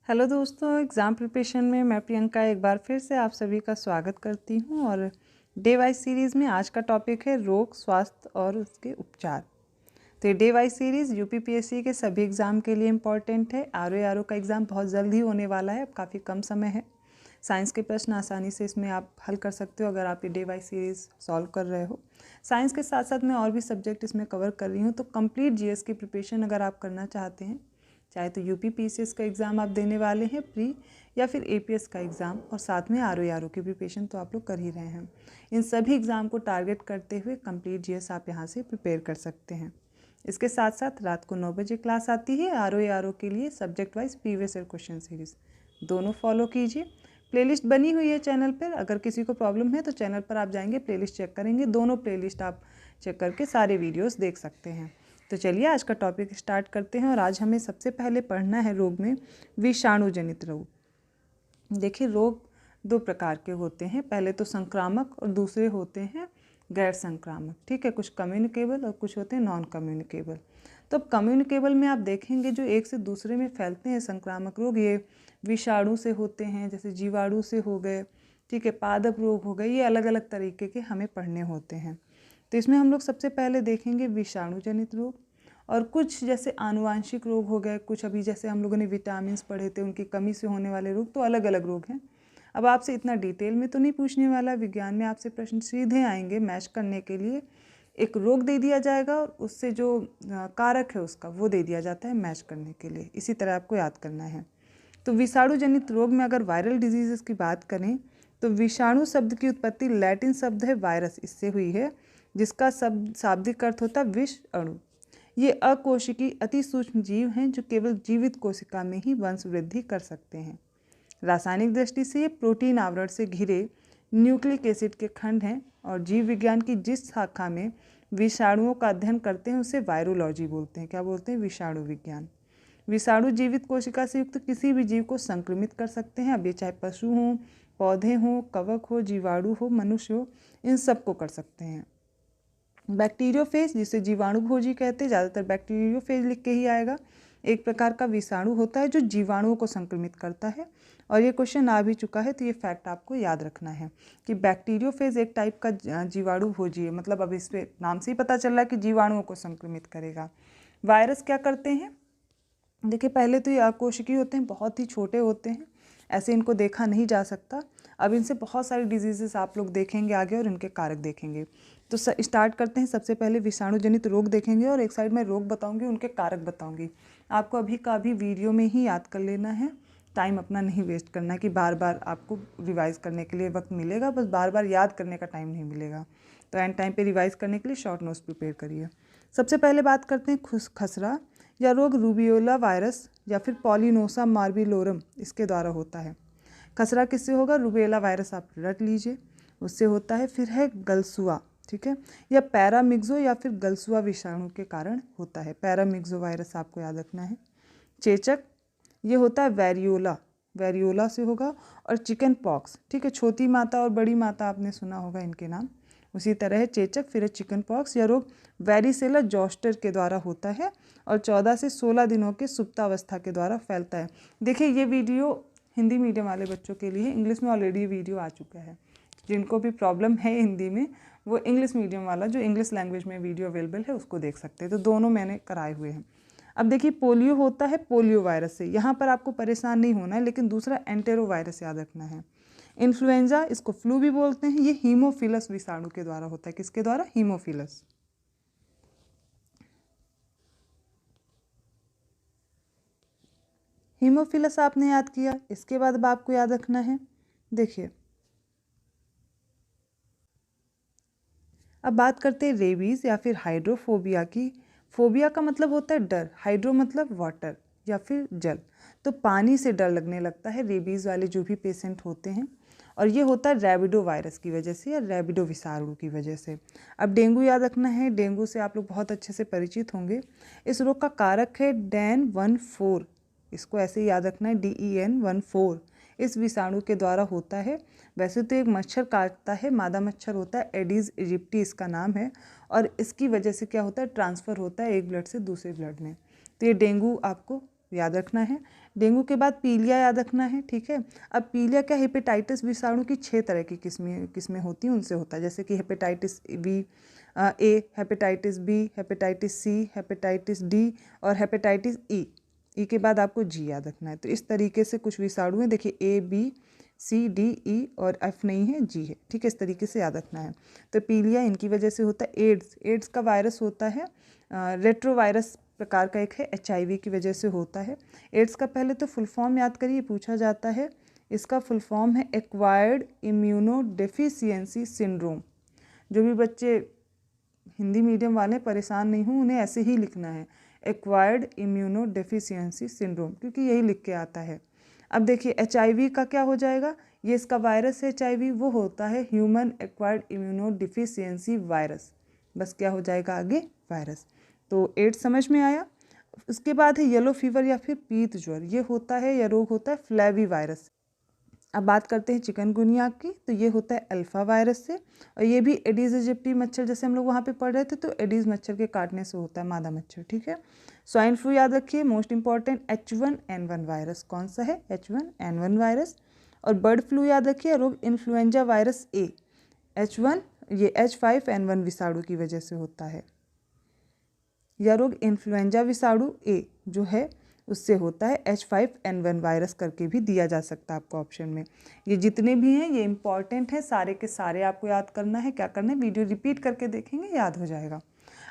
Hello दोस्तों, exam preparation में मैं प्रियंका एक बार फिर से आप सभी का स्वागत करती हूं। और डे वाइज सीरीज़ में आज का टॉपिक है रोग, स्वास्थ्य और उसके उपचार। तो ये डे वाइज सीरीज़ यूपीपीएससी के सभी एग्ज़ाम के लिए इम्पॉर्टेंट है। आरओ का एग्ज़ाम बहुत जल्द ही होने वाला है, अब काफ़ी कम समय है। साइंस के प्रश्न आसानी से इसमें आप हल कर सकते हो अगर आप ये डे वाइज सीरीज़ सॉल्व कर रहे हो। साइंस के साथ साथ मैं और भी सब्जेक्ट इसमें कवर कर रही हूँ। तो कंप्लीट जीएस की प्रिपरेशन अगर आप करना चाहते हैं, चाहे तो यूपीपीसीएस का एग्ज़ाम आप देने वाले हैं प्री, या फिर एपीएस का एग्ज़ाम, और साथ में आरओ की प्रिपरेशन तो आप लोग कर ही रहे हैं। इन सभी एग्ज़ाम को टारगेट करते हुए कंप्लीट जीएस आप यहाँ से प्रिपेयर कर सकते हैं। इसके साथ साथ रात को 9 बजे क्लास आती है आरओ के लिए subject wise previous year question series, दोनों फॉलो कीजिए। प्लेलिस्ट बनी हुई है चैनल पर, अगर किसी को प्रॉब्लम है तो चैनल पर आप जाएंगे, प्लेलिस्ट चेक करेंगे, दोनों प्लेलिस्ट आप चेक करके सारे वीडियोस देख सकते हैं। तो चलिए आज का टॉपिक स्टार्ट करते हैं। और आज हमें सबसे पहले पढ़ना है रोग में विषाणु जनित रोग। देखिए, रोग दो प्रकार के होते हैं, पहले तो संक्रामक और दूसरे होते हैं गैर संक्रामक। ठीक है, कुछ कम्युनिकेबल और कुछ होते हैं नॉन कम्युनिकेबल। तो अब कम्युनिकेबल में आप देखेंगे जो एक से दूसरे में फैलते हैं संक्रामक रोग, ये विषाणु से होते हैं, जैसे जीवाणु से हो गए, ठीक है, पादप रोग हो गए, ये अलग अलग तरीके के हमें पढ़ने होते हैं। तो इसमें हम लोग सबसे पहले देखेंगे विषाणु जनित रोग, और कुछ जैसे आनुवांशिक रोग हो गए, कुछ अभी जैसे हम लोगों ने विटामिन पढ़े थे उनकी कमी से होने वाले रोग, तो अलग अलग रोग हैं। अब आपसे इतना डिटेल में तो नहीं पूछने वाला, विज्ञान में आपसे प्रश्न सीधे आएंगे मैच करने के लिए। एक रोग दे दिया जाएगा और उससे जो कारक है उसका वो दे दिया जाता है मैच करने के लिए, इसी तरह आपको याद करना है। तो विषाणु जनित रोग में अगर वायरल डिजीज़ की बात करें तो विषाणु शब्द की उत्पत्ति लैटिन शब्द है वायरस, इससे हुई है, जिसका शाब्दिक अर्थ होता है विष अणु। ये अकोशिकी अति सूक्ष्म जीव हैं जो केवल जीवित कोशिका में ही वंश वृद्धि कर सकते हैं। रासायनिक दृष्टि से ये प्रोटीन आवरण से घिरे न्यूक्लिक एसिड के खंड हैं, और जीव विज्ञान की जिस शाखा में विषाणुओं का अध्ययन करते हैं उसे वायरोलॉजी बोलते हैं। क्या बोलते हैं? विषाणु विज्ञान। विषाणु जीवित कोशिका से युक्त किसी भी जीव को संक्रमित कर सकते हैं, अब ये चाहे पशु हों, पौधे हों, कवक हो, जीवाणु हो, मनुष्य हो, इन सब को कर सकते हैं। बैक्टीरियोफेज, जिसे जीवाणुभोजी कहते हैं, ज़्यादातर बैक्टीरियोफेज लिख के ही आएगा, एक प्रकार का विषाणु होता है जो जीवाणुओं को संक्रमित करता है। और ये क्वेश्चन आ भी चुका है, तो ये फैक्ट आपको याद रखना है कि बैक्टीरियोफेज एक टाइप का जीवाणुभोजी है, मतलब अब इस पे नाम से ही पता चल रहा है कि जीवाणुओं को संक्रमित करेगा। वायरस क्या करते हैं? देखिए, पहले तो ये अकोशिकीय होते हैं, बहुत ही छोटे होते हैं, ऐसे इनको देखा नहीं जा सकता। अब इनसे बहुत सारी डिजीजेस आप लोग देखेंगे आगे और इनके कारक देखेंगे। तो स्टार्ट करते हैं। सबसे पहले विषाणु जनित रोग देखेंगे और एक साइड में रोग बताऊंगी, उनके कारक बताऊंगी। आपको अभी का अभी वीडियो में ही याद कर लेना है, टाइम अपना नहीं वेस्ट करना कि बार बार आपको रिवाइज़ करने के लिए वक्त मिलेगा, बस बार बार याद करने का टाइम नहीं मिलेगा। तो एंड टाइम पे रिवाइज़ करने के लिए शॉर्ट नोट्स प्रिपेयर करिए। सबसे पहले बात करते हैं खसरा या रोग रूबियोला वायरस या फिर पॉलिनोसा मार्बिलोरम, इसके द्वारा होता है। खसरा किससे होगा? रूबेला वायरस, आप रट लीजिए, उससे होता है। फिर है गलसुआ, ठीक है, या पैरामिक्सो या फिर गलसुआ विषाणु के कारण होता है। पैरामिक्सो वायरस आपको याद रखना है। चेचक, ये होता है वेरियोला, वेरियोला से होगा। और चिकन पॉक्स, ठीक है, छोटी माता और बड़ी माता आपने सुना होगा इनके नाम, उसी तरह है चेचक। फिर है चिकन पॉक्स, यह रोग वेरिसेला जोस्टर के द्वारा होता है और 14 से 16 दिनों के सुप्तावस्था के द्वारा फैलता है। देखिए, ये वीडियो हिंदी मीडियम वाले बच्चों के लिए, इंग्लिश में ऑलरेडी वीडियो आ चुका है। जिनको भी प्रॉब्लम है हिंदी में, वो इंग्लिश मीडियम वाला जो इंग्लिश लैंग्वेज में वीडियो अवेलेबल है उसको देख सकते हैं। तो दोनों मैंने कराए हुए हैं। अब देखिए, पोलियो होता है पोलियो वायरस से, यहाँ पर आपको परेशान नहीं होना है, लेकिन दूसरा एंटेरो वायरस याद रखना है। इन्फ्लुएंजा, इसको फ्लू भी बोलते हैं, ये हीमोफिलस विषाणु के द्वारा होता है। किसके द्वारा? हीमोफिलस। हीमोफिलस आपने याद किया, इसके बाद अब आपको याद रखना है, देखिए अब बात करते हैं रेबीज़ या फिर हाइड्रोफोबिया की। फोबिया का मतलब होता है डर, हाइड्रो मतलब वाटर या फिर जल, तो पानी से डर लगने लगता है रेबीज़ वाले जो भी पेशेंट होते हैं, और ये होता है रैबिडो वायरस की वजह से या रैबिडो विषाणु की वजह से। अब डेंगू याद रखना है, डेंगू से आप लोग बहुत अच्छे से परिचित होंगे। इस रोग का कारक है DEN14, इसको ऐसे ही याद रखना है, DEN14, इस विषाणु के द्वारा होता है। वैसे तो एक मच्छर काटता है, मादा मच्छर होता है, एडिस इजिप्टी इसका नाम है, और इसकी वजह से क्या होता है? ट्रांसफ़र होता है एक ब्लड से दूसरे ब्लड में। तो ये डेंगू आपको याद रखना है। डेंगू के बाद पीलिया याद रखना है, ठीक है। अब पीलिया क्या, हेपेटाइटिस विषाणु की 6 तरह की किस्में होती हैं, उनसे होता है, जैसे कि hepatitis B A, hepatitis B, hepatitis C, hepatitis D और हेपेटाइटिस ई के बाद आपको जी याद रखना है। तो इस तरीके से कुछ विषाणु हैं, देखिए A B C D E और एफ नहीं है, जी है, ठीक है। इस तरीके से याद रखना है। तो पीलिया इनकी वजह से होता है। एड्स का वायरस होता है रेट्रोवायरस प्रकार का एक है, HIV की वजह से होता है। एड्स का पहले तो फुल फॉर्म याद करिए, पूछा जाता है। इसका फुल फॉर्म है एक्वायर्ड इम्यूनो डेफिशिएंसी सिंड्रोम। जो भी बच्चे हिंदी मीडियम वाले परेशान नहीं हों, उन्हें ऐसे ही लिखना है, एक्वायर्ड इम्यूनो डेफिशिएंसी सिंड्रोम, क्योंकि यही लिख के आता है। अब देखिए HIV का क्या हो जाएगा, ये इसका वायरस है HIV, वो होता है human acquired immuno deficiency virus. बस क्या हो जाएगा आगे, वायरस। तो एड्स समझ में आया। उसके बाद है येलो फीवर या फिर पीत ज्वर, ये होता है या रोग होता है फ्लैवी वायरस। अब बात करते हैं चिकनगुनिया की, तो ये होता है अल्फा वायरस से, और ये भी एडीज इजिप्टी मच्छर, जैसे हम लोग वहाँ पे पढ़ रहे थे, तो एडीज मच्छर के काटने से होता है, मादा मच्छर, ठीक है। स्वाइन फ्लू याद रखिए, मोस्ट इंपॉर्टेंट H1N1 वायरस, कौन सा है, H1N1 वायरस। और बर्ड फ्लू याद रखिए, रोग इन्फ्लुएंजा वायरस ए, H1 ये H5N1 विषाणु की वजह से होता है। यह रोग इन्फ्लुएंजा विषाणु ए जो है उससे होता है, H5N1 वायरस करके भी दिया जा सकता है आपको ऑप्शन में। ये जितने भी हैं ये इंपॉर्टेंट हैं, सारे के सारे आपको याद करना है। क्या करना है, वीडियो रिपीट करके देखेंगे, याद हो जाएगा।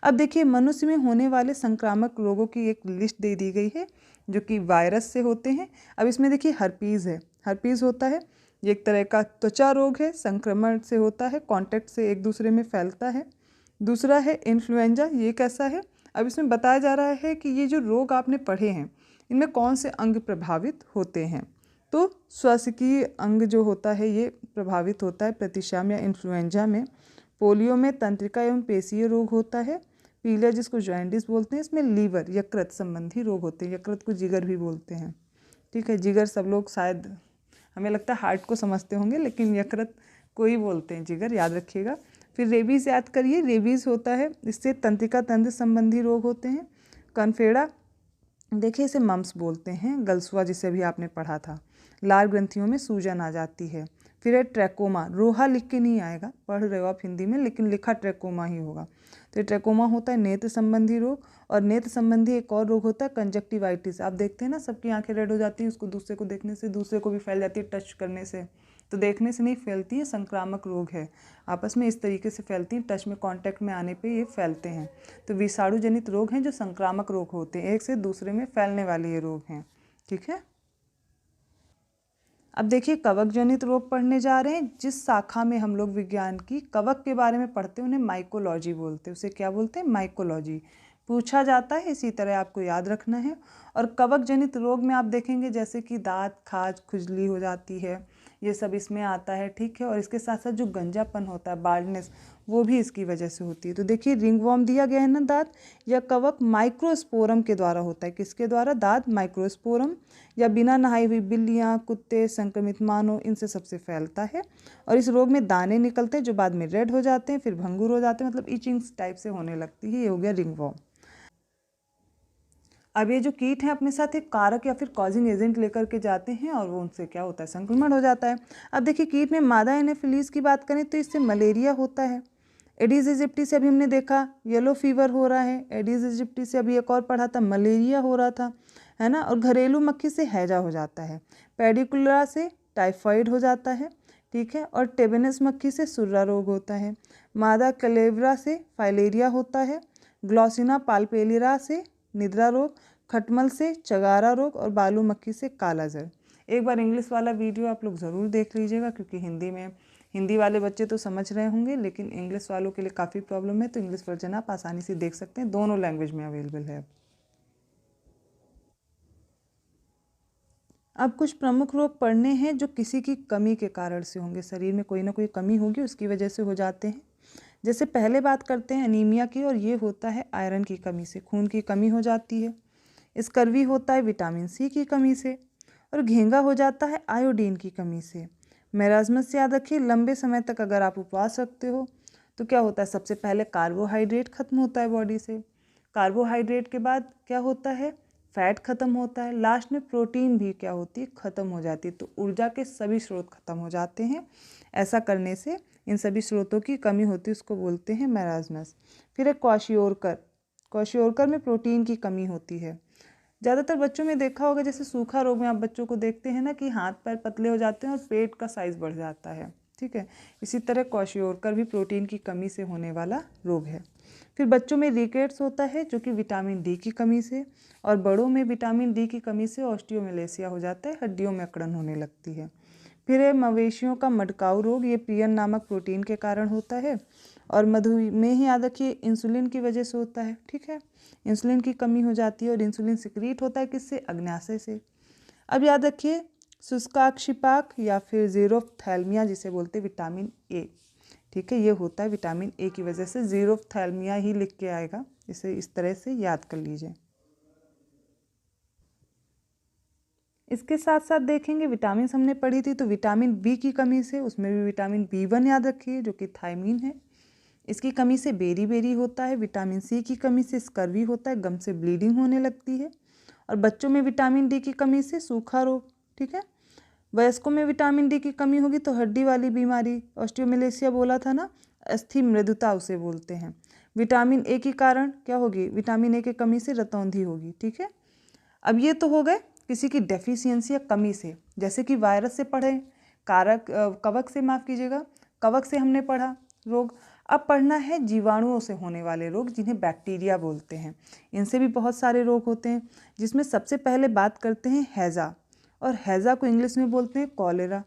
अब देखिए मनुष्य में होने वाले संक्रामक रोगों की एक लिस्ट दे दी गई है जो कि वायरस से होते हैं। अब इसमें देखिए हर्पीज़ है, हर्पीज़ होता है, ये एक तरह का त्वचा रोग है, संक्रमण से होता है, कॉन्टैक्ट से एक दूसरे में फैलता है। दूसरा है इन्फ्लुएंजा, ये कैसा है, अब इसमें बताया जा रहा है कि ये जो रोग आपने पढ़े हैं इनमें कौन से अंग प्रभावित होते हैं। तो श्वसिकीय अंग जो होता है ये प्रभावित होता है प्रतिशाम या इन्फ्लुएंजा में। पोलियो में तंत्रिका एवं पेशीय रोग होता है। पीलिया जिसको जॉइंटिस बोलते हैं, इसमें लीवर यकृत संबंधी रोग होते हैं, यकृत को जिगर भी बोलते हैं, ठीक है। जिगर सब लोग शायद, हमें लगता है हार्ट को समझते होंगे, लेकिन यकृत को ही बोलते हैं, जिगर, याद रखिएगा। फिर रेबीज़ याद करिए, रेबीज़ होता है, इससे तंत्रिका तंत्र संबंधी रोग होते हैं। कनफेड़ा देखिए इसे मम्स बोलते हैं, गलसुआ जिसे भी आपने पढ़ा था, लाल ग्रंथियों में सूजन आ जाती है। फिर है ट्रैकोमा, रोहा लिख के नहीं आएगा, पढ़ रहे हो आप हिंदी में, लेकिन लिखा ट्रैकोमा ही होगा। तो ट्रैकोमा होता है नेत्र संबंधी रोग। और नेत्र संबंधी एक और रोग होता है कंजक्टिवाइटिस। आप देखते हैं ना, सबकी आंखें रेड हो जाती हैं, उसको दूसरे को देखने से, दूसरे को भी फैल जाती है टच करने से, तो देखने से नहीं फैलती है, संक्रामक रोग है, आपस में इस तरीके से फैलती हैं, टच में कांटेक्ट में आने पे ये फैलते हैं। तो विषाणु जनित रोग हैं जो संक्रामक रोग होते हैं, एक से दूसरे में फैलने वाले ये रोग हैं, ठीक है। अब देखिए कवक जनित रोग पढ़ने जा रहे हैं। जिस शाखा में हम लोग विज्ञान की कवक के बारे में पढ़ते हैं उन्हें माइकोलॉजी बोलते हैं, उसे क्या बोलते हैं, माइकोलॉजी। पूछा जाता है, इसी तरह आपको याद रखना है। और कवक जनित रोग में आप देखेंगे जैसे कि दांत, खाज, खुजली हो जाती है, ये सब इसमें आता है, ठीक है। और इसके साथ साथ जो गंजापन होता है, बाल्डनेस, वो भी इसकी वजह से होती है। तो देखिए रिंगवॉर्म दिया गया है ना, दांत या कवक माइक्रोस्पोरम के द्वारा होता है, किसके द्वारा, दांत माइक्रोस्पोरम, या बिना नहाई हुई बिल्लियाँ, कुत्ते, संक्रमित मानव, इनसे सबसे फैलता है। और इस रोग में दाने निकलते हैं जो बाद में रेड हो जाते हैं, फिर भंगुर हो जाते हैं, मतलब इचिंग्स टाइप से होने लगती है, ये हो गया रिंगवॉर्म। अब ये जो कीट हैं अपने साथ एक कारक या फिर कॉजिंग एजेंट लेकर के जाते हैं और वो उनसे क्या होता है, संक्रमण हो जाता है। अब देखिए कीट में मादा एनोफिलीज की बात करें तो इससे मलेरिया होता है। एडीज इजिप्टी से अभी हमने देखा येलो फीवर हो रहा है, एडीज इजिप्टी से अभी एक और पढ़ा था मलेरिया हो रहा था, है ना। और घरेलू मक्खी से हैजा हो जाता है, पेडिकुलरा से टाइफाइड हो जाता है, ठीक है। और टेबेनस मक्खी से सुर्रा रोग होता है। मादा कलेवरा से फाइलेरिया होता है। ग्लॉसिना पाल्पेलिरा से निद्रा रोग, खटमल से चगारा रोग, और बालू मक्खी से काला जर। एक बार इंग्लिश वाला वीडियो आप लोग ज़रूर देख लीजिएगा, क्योंकि हिंदी वाले बच्चे तो समझ रहे होंगे, लेकिन इंग्लिश वालों के लिए काफ़ी प्रॉब्लम है, तो इंग्लिश वर्जन आप आसानी से देख सकते हैं, दोनों लैंग्वेज में अवेलेबल है। अब कुछ प्रमुख रोग पढ़ने हैं जो किसी की कमी के कारण से होंगे, शरीर में कोई ना कोई कमी होगी उसकी वजह से हो जाते हैं। जैसे पहले बात करते हैं अनीमिया की, और ये होता है आयरन की कमी से, खून की कमी हो जाती है। स्कर्वी होता है विटामिन सी की कमी से। और घेंगा हो जाता है आयोडीन की कमी से। मेरास्मस याद रखिए, लंबे समय तक अगर आप उपवास रखते हो तो क्या होता है, सबसे पहले कार्बोहाइड्रेट खत्म होता है बॉडी से। कार्बोहाइड्रेट के बाद क्या होता है, फैट खत्म होता है, लास्ट में प्रोटीन भी क्या होती है, खत्म हो जाती है। तो ऊर्जा के सभी स्रोत खत्म हो जाते हैं। ऐसा करने से इन सभी स्रोतों की कमी होती है, उसको बोलते हैं मैरास्मस। फिर एक क्वाशियोरकर, क्वाशियोरकर में प्रोटीन की कमी होती है। ज़्यादातर बच्चों में देखा होगा, जैसे सूखा रोग में आप बच्चों को देखते हैं ना कि हाथ पैर पतले हो जाते हैं और पेट का साइज़ बढ़ जाता है, ठीक है। इसी तरह क्वाशियोरकर भी प्रोटीन की कमी से होने वाला रोग है। फिर बच्चों में रिकेट्स होता है जो कि विटामिन डी की कमी से, और बड़ों में विटामिन डी की कमी से ऑस्टियोमेलेसिया हो जाता है, हड्डियों में अकड़न होने लगती है। फिर है मवेशियों का मटकाऊ रोग, ये प्रियन नामक प्रोटीन के कारण होता है। और मधुमेह याद रखिए इंसुलिन की वजह से होता है, ठीक है। इंसुलिन की कमी हो जाती है और इंसुलिन सिक्रीट होता है किससे, अग्न्याशय से। अब याद रखिए शुष्काक्षिपाक या फिर ज़ीरोफ्थैल्मिया जिसे बोलते हैं विटामिन ए, ठीक है, ये होता है विटामिन ए की वजह से। ज़ीरोफ्थैल्मिया ही लिख के आएगा, इसे इस तरह से याद कर लीजिए। इसके साथ साथ देखेंगे विटामिन हमने पढ़ी थी, तो विटामिन बी की कमी से, उसमें भी विटामिन B1 याद रखिए जो कि थायमीन है, इसकी कमी से बेरी बेरी होता है। विटामिन सी की कमी से स्कर्वी होता है, गम से ब्लीडिंग होने लगती है। और बच्चों में विटामिन डी की कमी से सूखा रोग, ठीक है। वयस्कों में विटामिन डी की कमी होगी तो हड्डी वाली बीमारी, ऑस्टियोमेलेसिया बोला था ना, अस्थि मृदुता उसे बोलते हैं। विटामिन ए के कारण क्या होगी, विटामिन ए की कमी से रतौंधी होगी, ठीक है। अब ये तो हो गए किसी की डेफिशिएंसी या कमी से, जैसे कि वायरस से पढ़े, कारक कवक से, माफ़ कीजिएगा, कवक से हमने पढ़ा रोग। अब पढ़ना है जीवाणुओं से होने वाले रोग, जिन्हें बैक्टीरिया बोलते हैं। इनसे भी बहुत सारे रोग होते हैं, जिसमें सबसे पहले बात करते हैं हैज़ा, और हैज़ा को इंग्लिश में बोलते हैं कॉलेरा।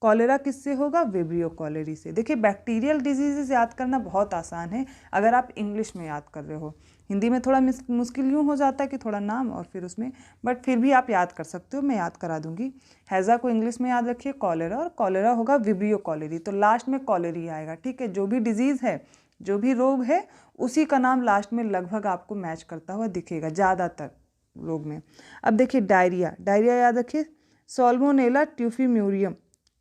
कॉलेरा किससे होगा, विब्रियो कॉलेरी से। देखिए बैक्टीरियल डिजीजेस याद करना बहुत आसान है अगर आप इंग्लिश में याद कर रहे हो। हिंदी में थोड़ा मुश्किल यूँ हो जाता है कि थोड़ा नाम और फिर उसमें, बट फिर भी आप याद कर सकते हो, मैं याद करा दूंगी। हैज़ा को इंग्लिश में याद रखिए कॉलेरा, और कॉलेरा होगा विब्रियो कॉलेरी, तो लास्ट में कॉलेरी आएगा, ठीक है। जो भी डिजीज़ है, जो भी रोग है, उसी का नाम लास्ट में लगभग आपको मैच करता हुआ दिखेगा ज़्यादातर रोग में। अब देखिए डायरिया, डायरिया याद रखिए साल्मोनेला ट्यूफिम्यूरियम,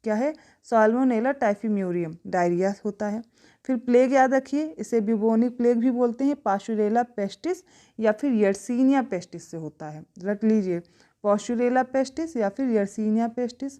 क्या है, साल्मोनेला टाइफिम्यूरियम डायरिया होता है। फिर प्लेग याद रखिए, इसे ब्यूबोनिक प्लेग भी बोलते हैं, पाशुरेला पेस्टिस या फिर यर्सीनिया पेस्टिस से होता है, रट लीजिए, पाशुरेला पेस्टिस या फिर यर्सीनिया पेस्टिस।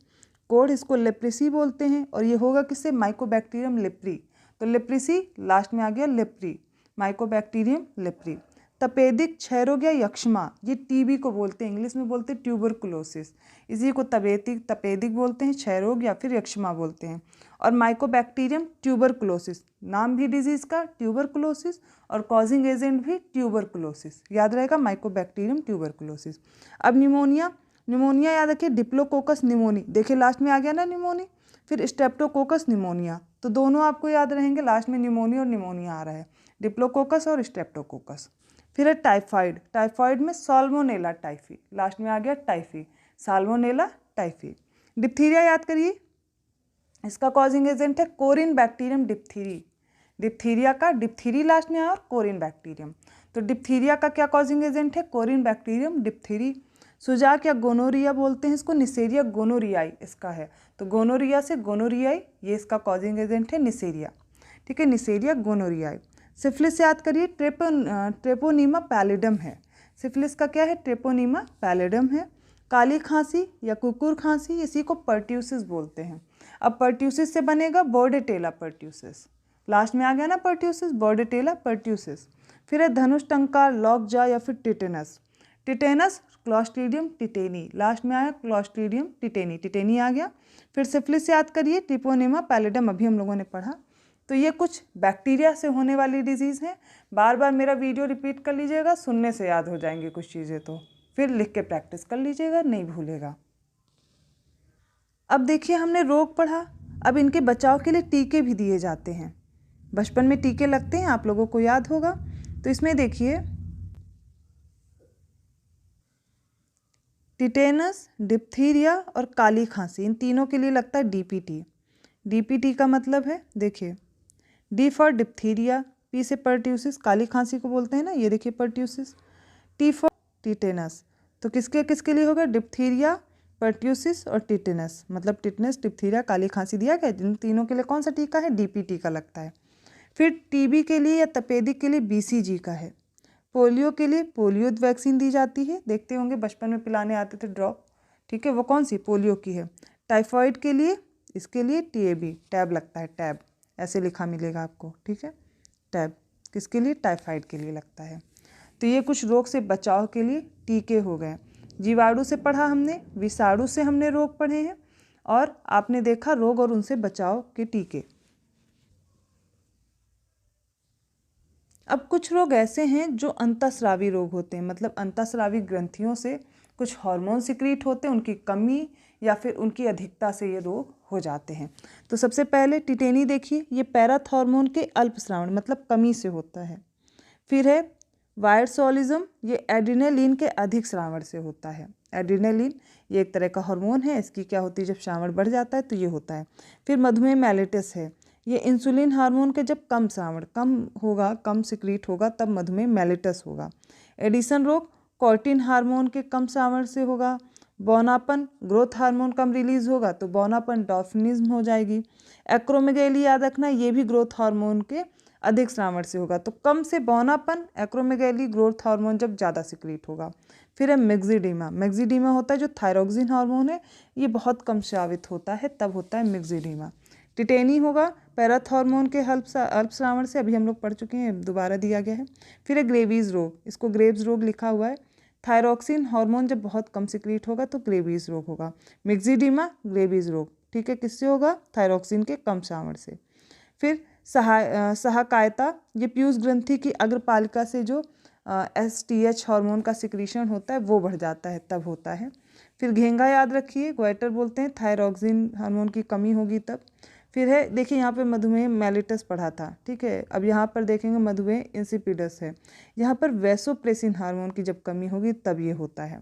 कोड इसको लेप्रेसी बोलते हैं, और ये होगा किससे, माइकोबैक्टीरियम लेप्री, तो लेप्रेसी लास्ट में आ गया लेप्री, माइकोबैक्टीरियम लेप्री। तपेदिक क्षय रोग या यक्ष्मा, ये टीबी को बोलते हैं, इंग्लिश में बोलते हैं ट्यूबरकुलोसिस, इसी को तपेदिक बोलते हैं, क्षय रोग या फिर यक्ष्मा बोलते हैं। और माइकोबैक्टीरियम ट्यूबरकुलोसिस, नाम भी डिजीज़ का ट्यूबरकुलोसिस, और कॉजिंग एजेंट भी ट्यूबरकुलोसिस, याद रहेगा माइकोबैक्टीरियम ट्यूबरकुलोसिस। अब निमोनिया, निमोनिया याद रखिए डिप्लोकोकस निमोनी, देखिए लास्ट में आ गया ना निमोनी, फिर स्ट्रेप्टोकोकस निमोनिया, तो दोनों आपको याद रहेंगे, लास्ट में निमोनिया और निमोनिया आ रहा है, डिप्लोकोकस और स्ट्रेप्टोकोकस। फिर है टाइफाइड, टाइफाइड में साल्मोनेला टाइफी, लास्ट में आ गया टाइफी, साल्मोनेला टाइफी। डिप्थीरिया याद करिए, इसका कॉजिंग एजेंट है कोरिन बैक्टीरियम डिप्थीरी, डिप्थीरिया का डिप्थीरी लास्ट में आया और कोरिन बैक्टीरियम, तो डिप्थीरिया का क्या कॉजिंग एजेंट है, कोरिन बैक्टीरियम डिप्थीरी। सुजाक या गोनोरिया बोलते हैं इसको, निसेरिया गोनोरियाई इसका है, तो गोनोरिया से गोनोरियाई, ये इसका कॉजिंग एजेंट है निसेरिया, ठीक है, निसेरिया गोनोरियाई। सिफिलिस याद करिए ट्रेपोनीमा पैलिडम है, सिफिलिस का क्या है, ट्रेपोनीमा पैलिडम है। काली खांसी या कुकुर खांसी, इसी को पर्ट्यूसिस बोलते हैं। अब पर्ट्यूसिस से बनेगा बोर्डेटेला पर्ट्यूसिस, लास्ट में आ गया ना पर्ट्यूसिस, बोर्डेटेला पर्ट्यूसिस। फिर है धनुष टंकार, लॉकजा या फिर tetanus, tetanus Clostridium tetani, last में आया क्लॉस्ट्रीडियम टिटेनी, टिटेनी आ गया। फिर सिफिलिस याद करिए ट्रिपोनेमा पैलिडम, अभी हम लोगों ने पढ़ा। तो ये कुछ बैक्टीरिया से होने वाली डिजीज़ हैं। बार बार मेरा वीडियो रिपीट कर लीजिएगा, सुनने से याद हो जाएंगी कुछ चीज़ें, तो फिर लिख के प्रैक्टिस कर लीजिएगा, नहीं भूलेगा। अब देखिए हमने रोग पढ़ा, अब इनके बचाव के लिए टीके भी दिए जाते हैं। बचपन में टीके लगते हैं, आप लोगों को याद होगा। तो इसमें देखिए टिटेनस, डिप्थीरिया और काली खांसी, इन तीनों के लिए लगता है डीपीटी। डीपीटी का मतलब है, देखिए डी फॉर डिप्थीरिया, पी से पर्ट्यूसिस, काली खांसी को बोलते हैं ना, ये देखिए पर्ट्यूसिस, टी फॉर टिटेनस, तो किसके किसके लिए होगा, डिप्थीरिया, पर्ट्यूसिस और टिटेनस, मतलब टिटनेस, डिप्थीरिया, काली खांसी दिया गया, इन तीनों के लिए कौन सा टीका है, डीपीटी का लगता है। फिर टीबी के लिए या तपेदिक के लिए बीसीजी का है, पोलियो के लिए पोलियो वैक्सीन दी जाती है, देखते होंगे बचपन में पिलाने आते थे ड्रॉप, ठीक है, वो कौन सी, पोलियो की है। टाइफाइड के लिए, इसके लिए TAB, टैब लगता है, टैब ऐसे लिखा मिलेगा आपको, ठीक है, टैब किसके लिए, टाइफाइड के लिए लगता है। तो ये कुछ रोग से बचाव के लिए टीके हो गए। जीवाणु से पढ़ा हमने, विषाणु से हमने रोग पढ़े हैं, और आपने देखा रोग और उनसे बचाव के टीके। अब कुछ रोग ऐसे हैं जो अंतःस्रावी रोग होते हैं, मतलब अंतःस्रावी ग्रंथियों से कुछ हार्मोन सिक्रीट होते हैं, उनकी कमी या फिर उनकी अधिकता से ये रोग हो जाते हैं। तो सबसे पहले टिटेनी देखिए, ये पैराथॉर्मोन के अल्पस्रावन मतलब कमी से होता है। फिर है वायरसोलिज्म, ये एड्रिनलिन के अधिक श्रावण से होता है। एड्रिनलिन ये एक तरह का हार्मोन है, इसकी क्या होती है, जब श्रावण बढ़ जाता है तो ये होता है। फिर मधुमेह मेलिटस है, ये इंसुलिन हार्मोन के जब कम श्रावण कम होगा, कम सिक्रीट होगा, तब मधुमेह मेलिटस होगा। एडिसन रोग कॉर्टिन हार्मोन के कम श्रावण से होगा। बौनापन, ग्रोथ हार्मोन कम रिलीज होगा तो बौनापन डॉर्फिनिज्म हो जाएगी। एक्रोमेगैली याद रखना, ये भी ग्रोथ हार्मोन के अधिक श्रावण से होगा, तो कम से बौनापन, एक्रोमेगैली, ग्रोथ हार्मोन जब ज़्यादा सिक्रीट होगा। फिर है मिक्सिडीमा, मिक्सिडीमा होता है जो थायरोक्सिन हार्मोन है, ये बहुत कम स्रावित होता है, तब होता है मिक्सिडीमा। टिटेनी होगा पैराथॉर्मोन के अल्पश्रावण से, अभी हम लोग पढ़ चुके हैं, दोबारा दिया गया है। फिर है ग्रेवीज रोग, इसको ग्रेव्स रोग लिखा हुआ है। थायरोक्सिन हार्मोन जब बहुत कम सिक्रीट होगा तो ग्रेवीज रोग होगा। मिक्सिडीमा ग्रेवीज रोग, ठीक है, किससे होगा, थायरोक्सिन के कम श्रावण से। फिर सहाकायता, ये पीयूष ग्रंथि की अग्रपालिका से जो STH हार्मोन का सिक्रीशन होता है वो बढ़ जाता है, तब होता है। फिर घेंगा याद रखिए, ग्वाइटर बोलते हैं, थायरोक्सिन हार्मोन की कमी होगी तब। फिर है, देखिए यहाँ पे मधुमेह मेलिटस पढ़ा था, ठीक है, अब यहाँ पर देखेंगे मधुमेह इंसिपिडस है, यहाँ पर वैसोप्रेसिन हार्मोन की जब कमी होगी तब ये होता है।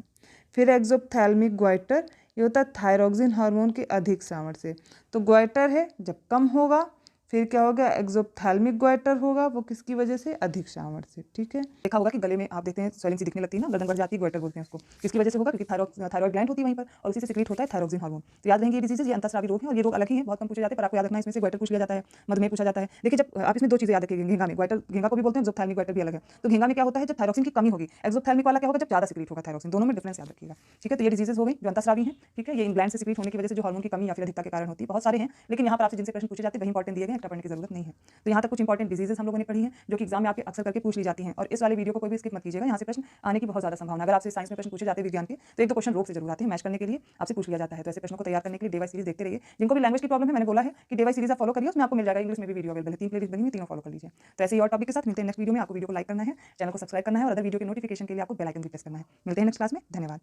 फिर एक्सोप्थैल्मिक ग्वाइटर, ये होता है थायरोक्सिन हार्मोन के अधिक श्रावण से, तो ग्वाइटर है जब कम होगा। फिर क्या होगा, एक्सोप्थैल्मिक ग्वाइटर होगा, वो किसकी वजह से, अधिक श्रावण से, ठीक है। देखा होगा कि गले में आप देखते हैं स्वेलिंग सी दिखने लगती है ना, गर्दन बढ़ जाती है, ग्वाइटर बोलते हैं उसको, किसकी वजह से होगा, क्योंकि थायरॉइड ग्लैंड होती है वहीं पर, और उसी से सिक्रीट होता है थायरोक्सिन हार्मोन। तो याद रहेंगे ये डिजीजेज, ये अंतःस्रावी रोग है, और ये रोग अलग ही है, बहुत कम पूछे जाते हैं, पर आपको याद रखना है इसमें से ग्वाइटर पूछ लिया जाता है, मधुमेह पूछा जाता है। देखिए जब आप इसमें दो चीजें याद रखेंगे, घेंगा में ग्वाइटर, घेंगा को भी बोलते हैं, एक्सोप्थैल्मिक ग्वाइटर भी अलग है। तो घेंगा में क्या होता है, जब थायरोक्सिन की कमी होगी, एक्सोप्थैल्मिक वाला क्या होगा, जब ज्यादा सिक्रीट होगा थायरोक्सिन, दोनों में डिफरेंस याद रखिएगा, ठीक है। तो ये डिजीजेज हो गई जो अंतःस्रावी हैं, ठीक है, ये ग्लैंड से सिक्रीट होने की वजह से जो हार्मोन की कमी या फिर अधिकता के कारण होती है, बहुत सारे हैं, लेकिन यहाँ पर आपसे जिनसे प्रश्न पूछे जाते हैं वही इंपॉर्टेंट दिए गए, एक्स्ट्रा पढ़ने की जरूरत नहीं है। तो यहाँ तक कुछ इंपॉर्टेंट डिजीजेस हम लोगों ने पढ़ी है जो कि एग्जाम में आपके अक्सर करके पूछ ली जाती हैं, और इस वाले वीडियो को कोई भी स्किप मत कीजिएगा, यहाँ से प्रश्न आने की बहुत ज्यादा संभावना। अगर आपसे साइंस में प्रश्न पूछे जाते हैं विज्ञान के, तो एक दो क्वेश्चन रोग से जरूर आते हैं, मैच करने के लिए आपसे पूछ लिया जाता है। तो ऐसे प्रश्नों को तैयार करने के लिए डे वाइज सीरीज देखते रहिए। जिनको भी लैंग्वेज की प्रॉब्लम है, मैंने बोला है कि डे वाइज सीरीज आप फॉलो करिए, उसमें आपको मिल जाएगा, इंग्लिश में भी वीडियो अवेलेबल है, 3 प्लेलिस्ट बनी हुई, तीनों फॉलो कर लीजिए। तो ऐसे ही और टॉपिक के साथ मिलते हैं नेक्स्ट वीडियो में। आपको वीडियो को लाइक करना है, चैनल को सब्सक्राइब करना है, और अदर वीडियो के नोटिफिकेशन के लिए आपको बेल आइकन भी प्रेस करना है। मिलते हैं नेक्स्ट क्लास में, धन्यवाद।